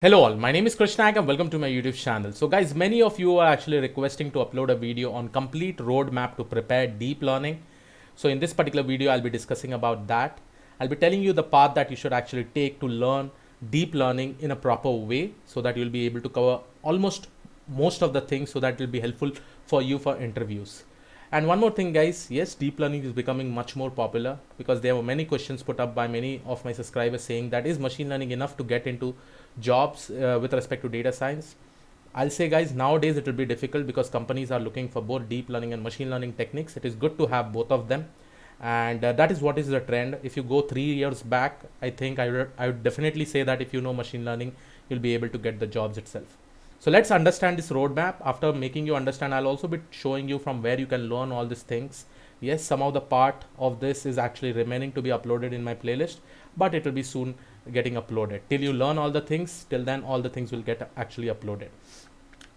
Hello all, my name is Krishnak and welcome to my YouTube channel. So guys, many of you are actually requesting to upload a video on complete roadmap to prepare deep learning. So in this particular video, I'll be discussing about that. I'll be telling you the path that you should actually take to learn deep learning in a proper way so that you'll be able to cover almost most of the things so that it will be helpful for you for interviews. And one more thing guys, yes, deep learning is becoming much more popular because there were many questions put up by many of my subscribers saying that is machine learning enough to get into jobs with respect to data science. I'll say guys, nowadays it will be difficult because companies are looking for both deep learning and machine learning techniques. It is good to have both of them, and that is what is the trend. If you go 3 years back, I think I would definitely say that if you know machine learning, you'll be able to get the jobs itself. So let's understand this roadmap. After making you understand, I'll also be showing you from where you can learn all these things. Yes, some of the part of this is actually remaining to be uploaded in my playlist, but it will be soon getting uploaded. Till you learn all the things, till then all the things will get actually uploaded.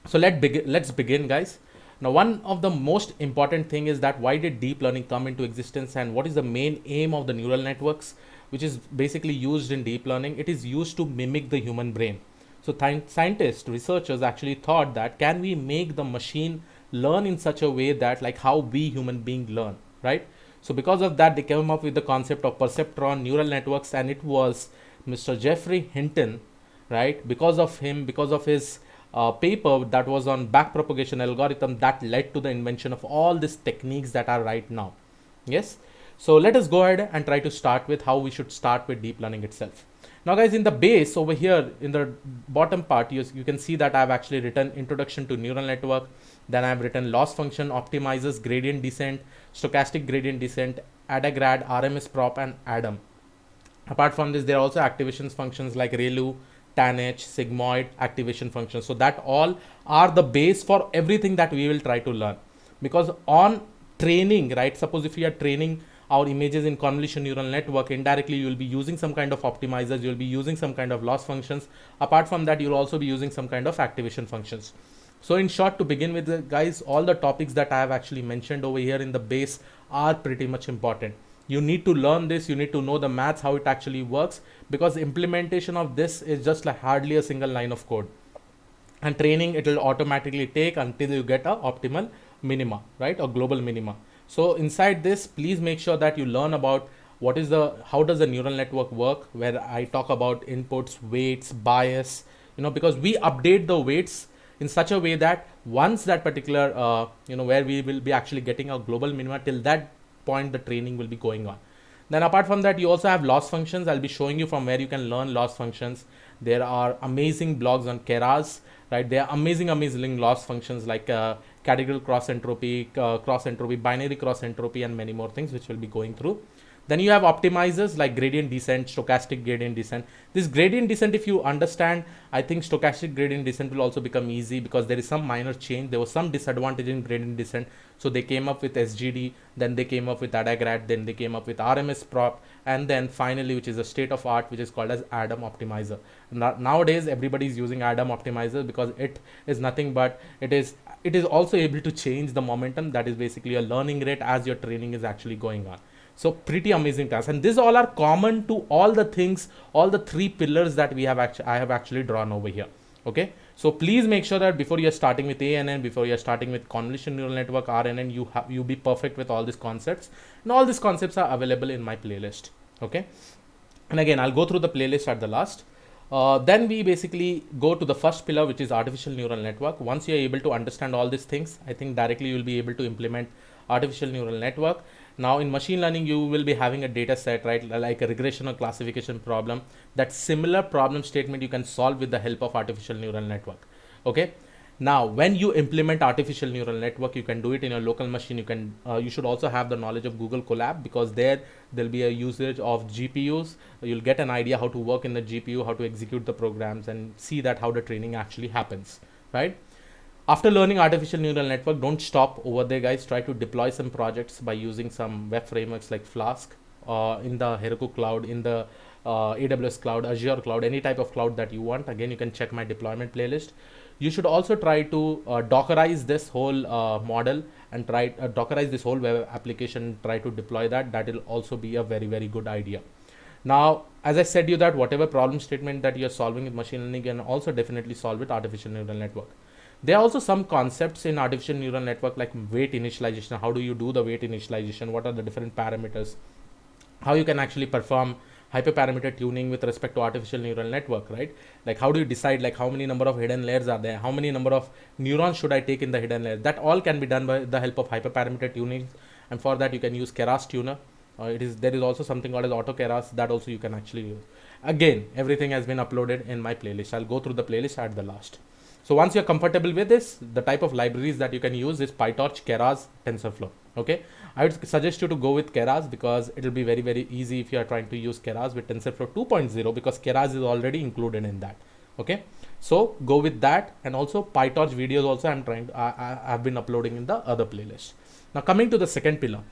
So let's begin guys. Now one of the most important thing is that why did deep learning come into existence and what is the main aim of the neural networks which is basically used in deep learning. It is used to mimic the human brain. So scientists, researchers actually thought that can we make the machine learn in such a way that like how we human beings learn, right? So because of that, they came up with the concept of perceptron neural networks, and it was Mr. Jeffrey Hinton, right? Because of him, because of his paper that was on backpropagation algorithm that led to the invention of all these techniques that are right now. Yes. So let us go ahead and try to start with how we should start with deep learning itself. Now guys, in the base over here in the bottom part, you can see that I've actually written introduction to neural network. Then I've written loss function, optimizers, gradient descent, stochastic gradient descent, adagrad, RMS prop, and Adam. Apart from this, there are also activation functions like ReLU, TANH, sigmoid, activation functions. So that all are the base for everything that we will try to learn. Because on training, right? Suppose if you are training our images in convolution neural network, indirectly you will be using some kind of optimizers, you will be using some kind of loss functions. Apart from that, you'll also be using some kind of activation functions. So in short, to begin with guys, all the topics that I have actually mentioned over here in the base are pretty much important. You need to learn this, you need to know the maths, how it actually works, because implementation of this is just like hardly a single line of code, and training it will automatically take until you get a optimal minima, right, or global minima. So inside this, please make sure that you learn about what is how does the neural network work, where I talk about inputs, weights, bias, because we update the weights in such a way that once that particular where we will be actually getting a global minima, till that point the training will be going on. Then apart from that, you also have loss functions. I'll be showing you from where you can learn loss functions. There are amazing blogs on Keras, right? There are amazing loss functions like categorical cross entropy, binary cross entropy, and many more things which we'll be going through. Then you have optimizers like gradient descent, stochastic gradient descent. This gradient descent, if you understand, I think stochastic gradient descent will also become easy because there is some minor change. There was some disadvantage in gradient descent. So they came up with SGD, then they came up with adagrad, then they came up with RMS prop, and then finally, which is a state of art, which is called as Adam optimizer. Nowadays, everybody is using Adam optimizer because it is nothing but it is also able to change the momentum. That is basically a learning rate as your training is actually going on. So pretty amazing tasks, and these all are common to all the things, all the three pillars that I have actually drawn over here. Okay, so please make sure that before you're starting with ANN, before you're starting with convolution neural network RNN, you be perfect with all these concepts, and all these concepts are available in my playlist. Okay, and again I'll go through the playlist at the last. Then we basically go to the first pillar, which is artificial neural network. Once you're able to understand all these things, I think directly you'll be able to implement artificial neural network. Now in machine learning, you will be having a data set, right, like a regression or classification problem. That similar problem statement you can solve with the help of artificial neural network. Okay, now when you implement artificial neural network, you can do it in your local machine. You should also have the knowledge of Google Colab, because there'll be a usage of GPUs. You'll get an idea how to work in the GPU, how to execute the programs, and see that how the training actually happens, right? After learning artificial neural network, don't stop over there guys. Try to deploy some projects by using some web frameworks like Flask, in the Heroku cloud, in the AWS cloud, Azure cloud, any type of cloud that you want. Again, you can check my deployment playlist. You should also try to Dockerize this whole model, and try Dockerize this whole web application, try to deploy that. That will also be a very good idea. Now, as I said you that whatever problem statement that you're solving with machine learning, you can also definitely solve with artificial neural network. There are also some concepts in artificial neural network like weight initialization. How do you do the weight initialization? What are the different parameters? How you can actually perform hyperparameter tuning with respect to artificial neural network, right? Like how do you decide like how many number of hidden layers are there? How many number of neurons should I take in the hidden layer? That all can be done by the help of hyperparameter tuning. And for that you can use Keras tuner. There is also something called as auto Keras that also you can actually use. Again, everything has been uploaded in my playlist. I'll go through the playlist at the last. So once you're comfortable with this, the type of libraries that you can use is PyTorch, Keras, TensorFlow. Okay, I would suggest you to go with Keras because it will be very, very easy if you are trying to use Keras with TensorFlow 2.0 because Keras is already included in that. Okay, so go with that, and also PyTorch videos also I've been uploading in the other playlist. Now coming to the second pillar.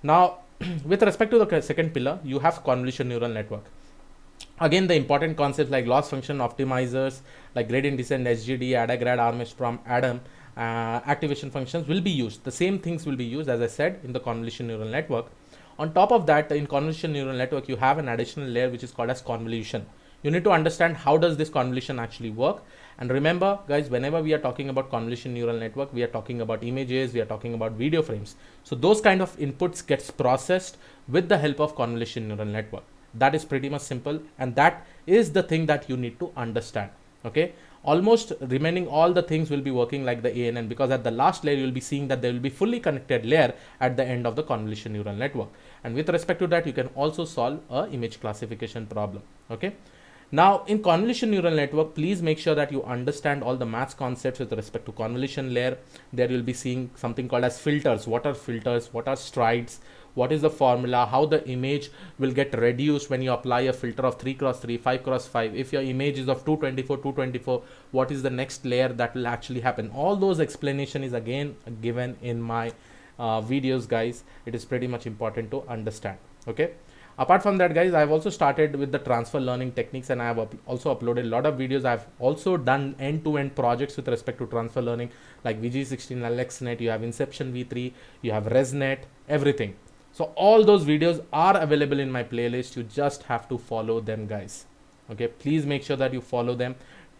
Now with respect to the second pillar, you have convolution neural network. Again, the important concepts like loss function optimizers like gradient descent, SGD, ADA-grad, RMS-prom, ADAM, activation functions will be used. The same things will be used, as I said, in the convolution neural network. On top of that, in convolution neural network, you have an additional layer which is called as convolution. You need to understand how does this convolution actually work. And remember, guys, whenever we are talking about convolution neural network, we are talking about images, we are talking about video frames. So those kind of inputs gets processed with the help of convolution neural network. That is pretty much simple, and that is the thing that you need to understand. Okay, almost remaining all the things will be working like the ANN, because at the last layer you will be seeing that there will be fully connected layer at the end of the convolution neural network. And with respect to that, you can also solve a image classification problem. Okay, now in convolution neural network, please make sure that you understand all the maths concepts with respect to convolution layer. There you'll be seeing something called as filters. What are filters? What are strides? What is the formula? How the image will get reduced when you apply a filter of 3x3, 5x5. If your image is of 224, what is the next layer that will actually happen? All those explanation is again given in my videos, guys. It is pretty much important to understand. Okay. Apart from that, guys, I've also started with the transfer learning techniques, and I have also uploaded a lot of videos. I've also done end-to-end projects with respect to transfer learning like VG16, AlexNet, you have Inception V3, you have ResNet, everything. So all those videos are available in my playlist. You just have to follow them, guys. Okay, please make sure that you follow them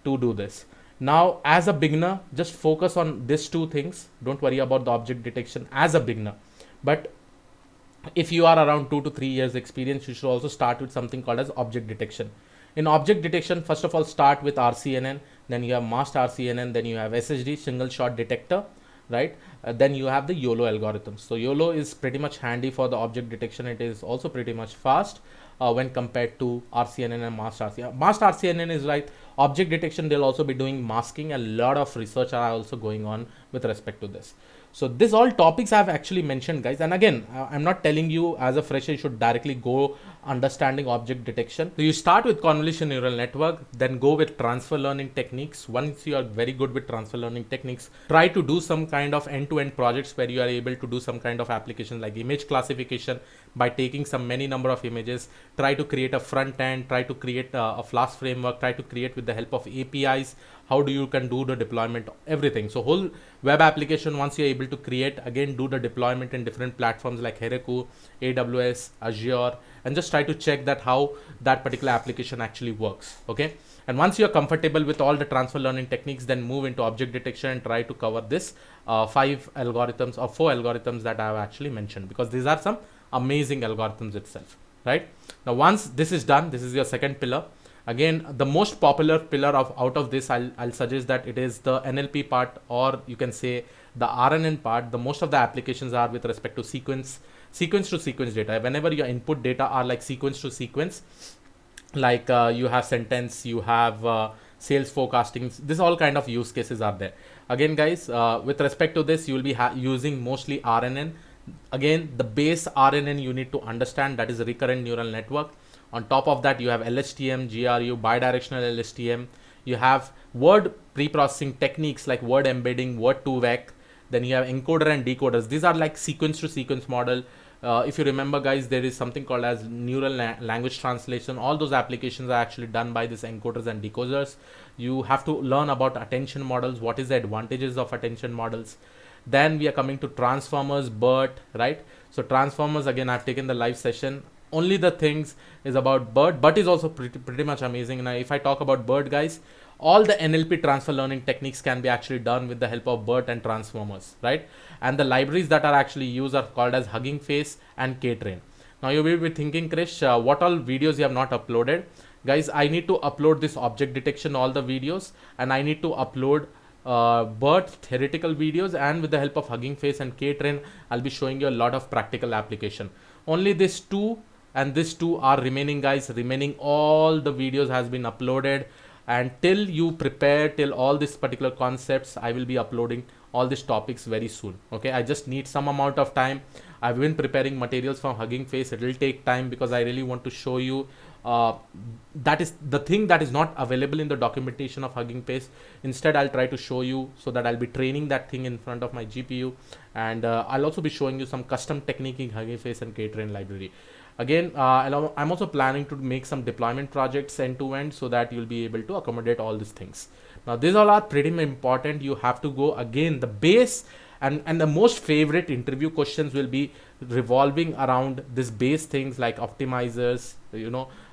to do this. Now, as a beginner, just focus on these two things. Don't worry about the object detection as a beginner. But if you are around 2 to 3 years experience, you should also start with something called as object detection. In object detection, first of all, start with RCNN, then you have masked RCNN, then you have SSD, single shot detector, right? Then you have the YOLO algorithms. So YOLO is pretty much handy for the object detection. It is also pretty much fast when compared to RCNN and masked RCNN. Masked RCNN is like object detection. They'll also be doing masking. A lot of research are also going on with respect to this. So this all topics I've actually mentioned, guys. And again, I'm not telling you as a fresher you should directly go understanding object detection. So you start with convolution neural network, then go with transfer learning techniques. Once you are very good with transfer learning techniques, try to do some kind of end-to-end projects where you are able to do some kind of application like image classification by taking some many number of images. Try to create a front end, try to create a Flask framework, try to create with the help of APIs. How do you can do the deployment, everything. So whole web application, once you're able to create, again do the deployment in different platforms like Heroku, AWS, Azure, and just try to check that how that particular application actually works. Okay, and once you're comfortable with all the transfer learning techniques, then move into object detection and try to cover this 5 algorithms or 4 algorithms that I have actually mentioned, because these are some amazing algorithms itself. Right now, once this is done, this is your second pillar. Again, the most popular pillar out of this, I'll suggest that it is the NLP part, or you can say the RNN part. The most of the applications are with respect to sequence to sequence data. Whenever your input data are like sequence to sequence, like you have sentence, you have sales forecasting, this all kind of use cases are there. Again, guys, with respect to this, you will be using mostly RNN. Again, the base RNN you need to understand, that is a recurrent neural network. On top of that, you have LSTM, GRU, bidirectional LSTM. You have word pre-processing techniques like word embedding, word to vec. Then you have encoder and decoders. These are like sequence to sequence model. If you remember, guys, there is something called as neural language translation. All those applications are actually done by these encoders and decoders. You have to learn about attention models. What is the advantages of attention models? Then we are coming to transformers, BERT, right? So transformers, again, I've taken the live session. only the things is about BERT. BERT is also pretty much amazing. Now, if I talk about BERT, guys, all the NLP transfer learning techniques can be actually done with the help of BERT and transformers, right? And the libraries that are actually used are called as Hugging Face and K-Train. Now you will be thinking, Krish, what all videos you have not uploaded? Guys, I need to upload this object detection, all the videos, and I need to upload BERT theoretical videos, and with the help of Hugging Face and K-Train, I'll be showing you a lot of practical application. Only this two and this two are remaining, guys. Remaining all the videos has been uploaded, and till you prepare till all these particular concepts, I will be uploading all these topics very soon. Okay, I just need some amount of time. I've been preparing materials from Hugging Face. It will take time because I really want to show you that is the thing that is not available in the documentation of Hugging Face. Instead, I'll try to show you, so that I'll be training that thing in front of my GPU, and I'll also be showing you some custom technique in Hugging Face and K-Train library. Again, I'm also planning to make some deployment projects end to end, so that you'll be able to accommodate all these things. Now, these all are pretty important. You have to go again the base, and the most favorite interview questions will be revolving around this base things like optimizers,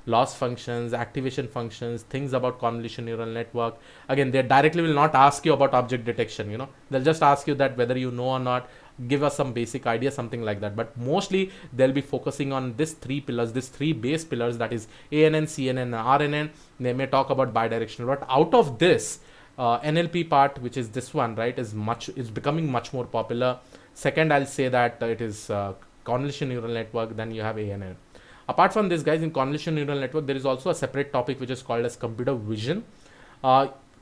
loss functions, activation functions, things about convolution neural network. Again, they directly will not ask you about object detection. They'll just ask you that whether you know or not, give us some basic idea, something like that. But mostly they'll be focusing on these three pillars, these three base pillars, that is ANN, CNN, and RNN. They may talk about bidirectional, but out of this NLP part, which is this one, right, is becoming much more popular. Second, I'll say that it is convolution neural network. Then you have ANN. Apart from this, guys, in convolution neural network, there is also a separate topic which is called as computer vision.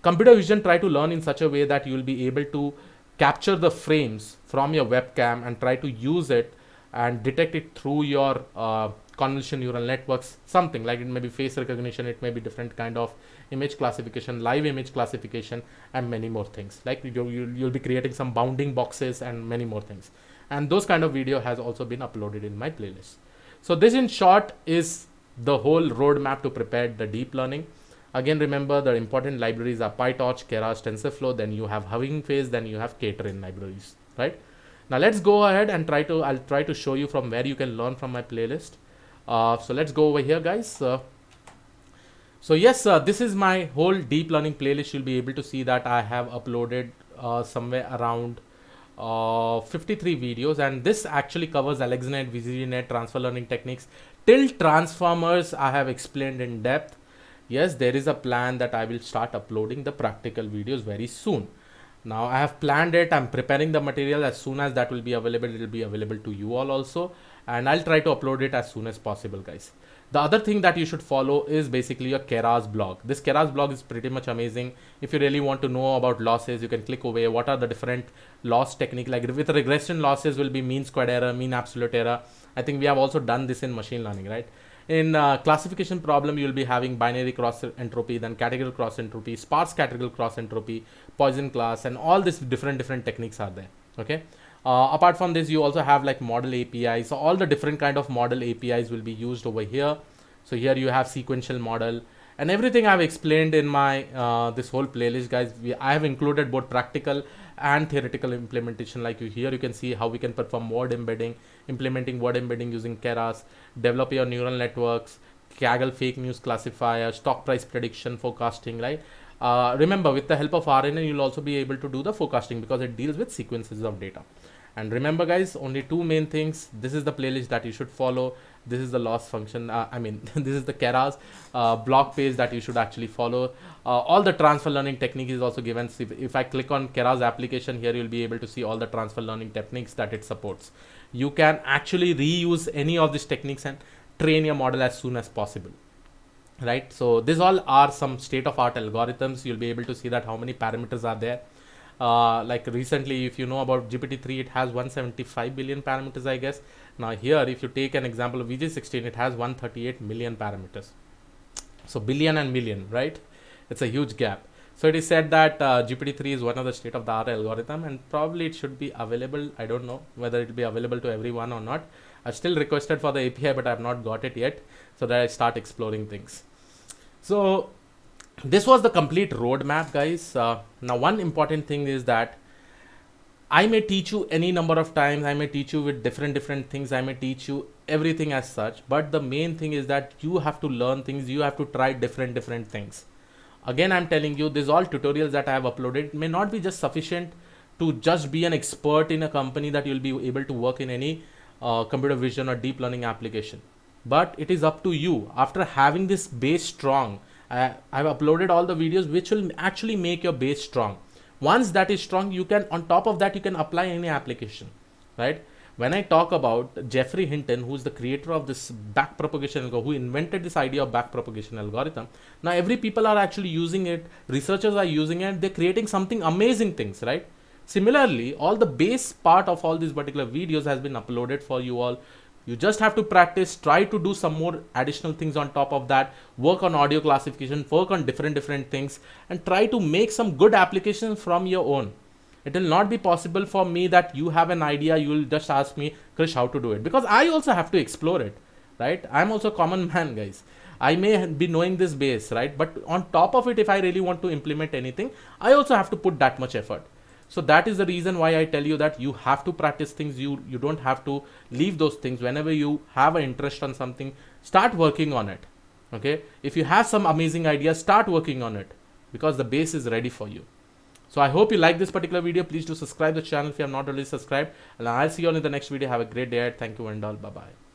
Computer vision try to learn in such a way that you will be able to capture the frames from your webcam and try to use it and detect it through your convolution neural networks. Something like, it may be face recognition, it may be different kind of image classification, live image classification, and many more things. Like you'll be creating some bounding boxes and many more things. And those kind of video has also been uploaded in my playlist. So this in short is the whole roadmap to prepare the deep learning. Again, remember the important libraries are PyTorch, Keras, TensorFlow, then you have Hugging Face, then you have K-Train libraries, right? Now let's go ahead and I'll try to show you from where you can learn from my playlist. So let's go over here, guys. So yes, this is my whole deep learning playlist. You'll be able to see that I have uploaded somewhere around 53 videos, and this actually covers AlexNet, VGGNet, transfer learning techniques till transformers. I have explained in depth. Yes, there is a plan that I will start uploading the practical videos very soon. Now I have planned it. I'm preparing the material. As soon as that will be available, it will be available to you all also, and I'll try to upload it as soon as possible, guys. The other thing that you should follow is basically your Keras blog. This Keras blog is pretty much amazing. If you really want to know about losses, you can click over here. What are the different loss technique? Like with regression, losses will be mean squared error, mean absolute error. I think we have also done this in machine learning, right? In classification problem, you'll be having binary cross entropy, then categorical cross entropy, sparse categorical cross entropy, Poisson class, and all these different techniques are there. Okay. Apart from this, you also have like model APIs. So all the different kind of model APIs will be used over here. So here you have sequential model and everything I've explained in my this whole playlist, guys. I have included both practical and theoretical implementation. Like here you can see how we can perform word embedding, implementing word embedding using Keras, develop your neural networks, Kaggle fake news classifier, stock price prediction, forecasting, right? Remember, with the help of RNN, you'll also be able to do the forecasting because it deals with sequences of data. And remember, guys, only two main things. This is the playlist that you should follow. This is the loss function. This is the Keras blog page that you should actually follow. All the transfer learning technique is also given. So if I click on Keras application here, you'll be able to see all the transfer learning techniques that it supports. You can actually reuse any of these techniques and train your model as soon as possible. Right, so these all are some state-of-art algorithms. You'll be able to see that how many parameters are there. Like recently, if you know about GPT-3, it has 175 billion parameters, I guess. Now here, if you take an example of VG16, it has 138 million parameters. So billion and million, right? It's a huge gap. So it is said that GPT-3 is one of the state-of-the-art algorithm, and probably it should be available. I don't know whether it will be available to everyone or not. I've still requested for the API, but I have not got it yet, so that I start exploring things. So this was the complete roadmap, guys. Now one important thing is that I may teach you any number of times. I may teach you with different things. I may teach you everything as such, but the main thing is that you have to learn things, you have to try different things. Again, I'm telling you, these all tutorials that I have uploaded may not be just sufficient to just be an expert in a company that you'll be able to work in any computer vision or deep learning application. But it is up to you. After having this base strong, I've uploaded all the videos which will actually make your base strong. Once that is strong, you can, on top of that, you can apply any application, right? When I talk about Jeffrey Hinton, who's the creator of this backpropagation algorithm, who invented this idea of backpropagation algorithm, now every people are actually using it, researchers are using it, they're creating something amazing things, right? Similarly, all the base part of all these particular videos has been uploaded for you all. You just have to practice, try to do some more additional things on top of that, work on audio classification, work on different things, and try to make some good applications from your own. It will not be possible for me that you have an idea, you will just ask me, Krish, how to do it, because I also have to explore it, right? I'm also a common man, guys. I may be knowing this base, right? But on top of it, if I really want to implement anything, I also have to put that much effort. So that is the reason why I tell you that you have to practice things. You don't have to leave those things. Whenever you have an interest on something, start working on it. Okay. If you have some amazing ideas, start working on it, because the base is ready for you. So I hope you like this particular video. Please do subscribe the channel if you have not already subscribed. And I'll see you all in the next video. Have a great day. Thank you and all. Bye bye.